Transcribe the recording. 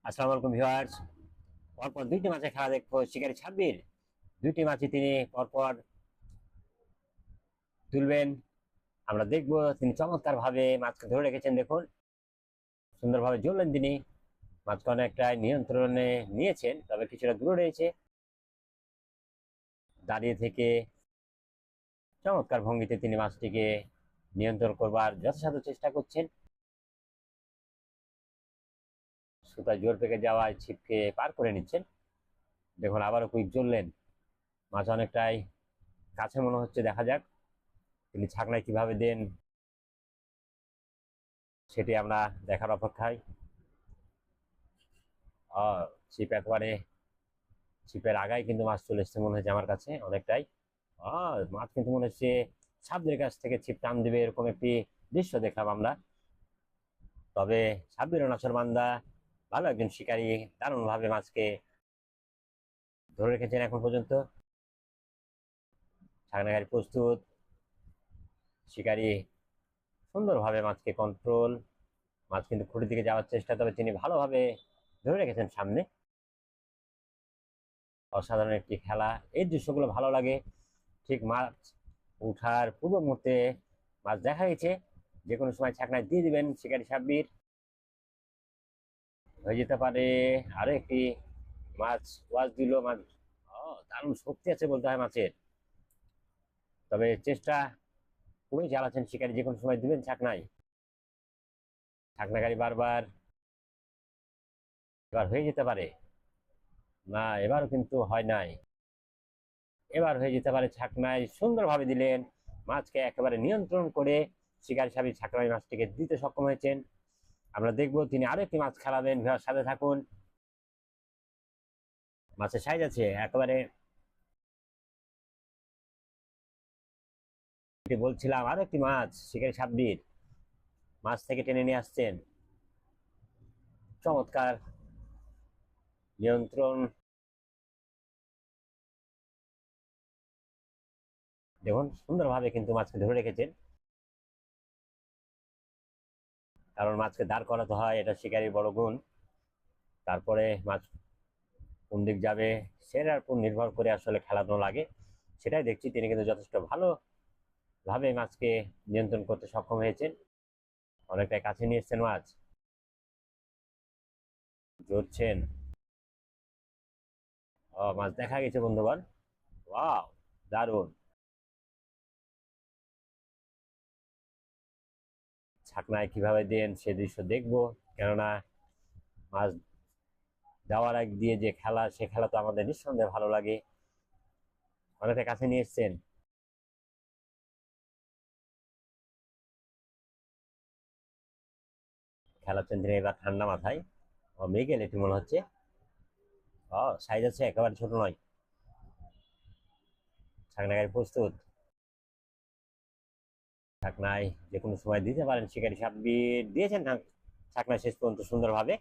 আসসালামু আলাইকুম ভিউয়ার্স। পরপর দুইটি মাছের খেলা দেখবো শিকারী সাব্বির। দুইটি মাছই তিনি পরপর তুলবেন। আমরা দেখবো তিনি চমৎকার ভাবে মাছকে ধরে রেখেছেন। দেখুন, সুন্দরভাবে জ্বললেন তিনি। মাছকে অনেকটা নিয়ন্ত্রণে নিয়েছেন, তবে কিছুটা দূরে রয়েছে। দাঁড়িয়ে থেকে চমৎকার ভঙ্গিতে তিনি মাছটিকে নিয়ন্ত্রণ করবার যথাসাধ্য চেষ্টা করছেন। সুতায় জোর পেকে যাওয়ায় ছিপকে পার করে নিচ্ছেন। দেখুন, আবারও কুইক জ্বললেন। মাছ অনেকটাই কাছে মনে হচ্ছে, দেখা যাক তিনি ছাকনায় কিভাবে দেন, সেটি আমরা দেখার অপেক্ষায়। ছিপ একেবারে ছিপের আগায় কিন্তু মাছ চলে এসছে মনে হচ্ছে আমার কাছে অনেকটাই। মাছ কিন্তু মনে হচ্ছে সাবদের কাছ থেকে ছিপ টান দিবে, এরকম একটি দৃশ্য দেখলাম আমরা। তবে সাব্বির নাছোড়বান্দা ভালো একজন শিকারী, দারুণ ভাবে মাছকে ধরে রেখেছেন এখন পর্যন্ত। ছাকনাগাড়ি প্রস্তুত। শিকারী সুন্দরভাবে মাছকে কন্ট্রোল। মাছ কিন্তু খুঁটির দিকে যাওয়ার চেষ্টা, তবে তিনি ভালোভাবে ধরে রেখেছেন সামনে। অসাধারণ একটি খেলা। এই দৃশ্যগুলো ভালো লাগে। ঠিক মাছ উঠার পূর্ব মুহূর্তে মাছ দেখা গেছে, যে কোনো সময় ছাকনায় দিয়ে দিবেন শিকারী সাব্বির। হয়ে যেতে পারে আরো একটি মাছ। ওয়াজ দিল মাছ। দারুণ শক্তি আছে বলতে হয় মাছের, তবে চেষ্টা খুবই চালাচ্ছেন শিকারী, যে কোনো সময় দিবেন ছাকনায়। ছাকনাকারী বারবার। এবার হয়ে যেতে পারে, না এবারও কিন্তু হয় নাই। এবার হয়ে যেতে পারে ছাকনায়, সুন্দরভাবে দিলেন। মাছকে একেবারে নিয়ন্ত্রণ করে শিকারী সাহেব ছাকনায় মাছটিকে দিতে সক্ষম হয়েছেন। আমরা দেখবো তিনি আরো একটি মাছ খেলাবেন। ভিউয়ার সাথে থাকুন। মাছের সাইজ আছে একেবারে, বলছিলাম আরো একটি মাছ শিকারী সাব্বির মাছ থেকে টেনে নিয়ে আসছেন। চমৎকার নিয়ন্ত্রণ। দেখুন, সুন্দরভাবে কিন্তু মাছকে ধরে রেখেছেন, কারণ মাছকে দাঁড় করাতে হয়, এটা শিকারীর বড় গুণ। তারপরে মাছ কোন দিক যাবে সেটার উপর নির্ভর করে আসলে খেলানো লাগে। সেটাই দেখছি, তিনি কিন্তু যথেষ্ট ভালোভাবে মাছকে নিয়ন্ত্রণ করতে সক্ষম হয়েছেন। অনেকটাই কাছে নিয়ে এসছেন মাছ, ধরছেন। মাছ দেখা গেছে বন্ধুগণ। ওয়াও, দারুণ। ছাকনায় কিভাবে দেন সে দৃশ্য দেখবো, কেননা মাছ দেওয়ার আগ দিয়ে যে খেলা, সে খেলা তো আমাদের নিঃসন্দেহে ভালো লাগে। অনেকটা কাছে নিয়ে এসছেন, খেলাচ্ছেন তিনি এবার ঠান্ডা মাথায়। মৃগেল এটি মনে হচ্ছে। সাইজ আছে, একেবারে ছোট নয়। ছাকনাগাড়ি প্রস্তুত। ছাকনায় যে কোনো সময় দিতে পারেন শিকারী সাব্বির, দিয়েছেন ছাকনায় শেষ পর্যন্ত সুন্দরভাবে।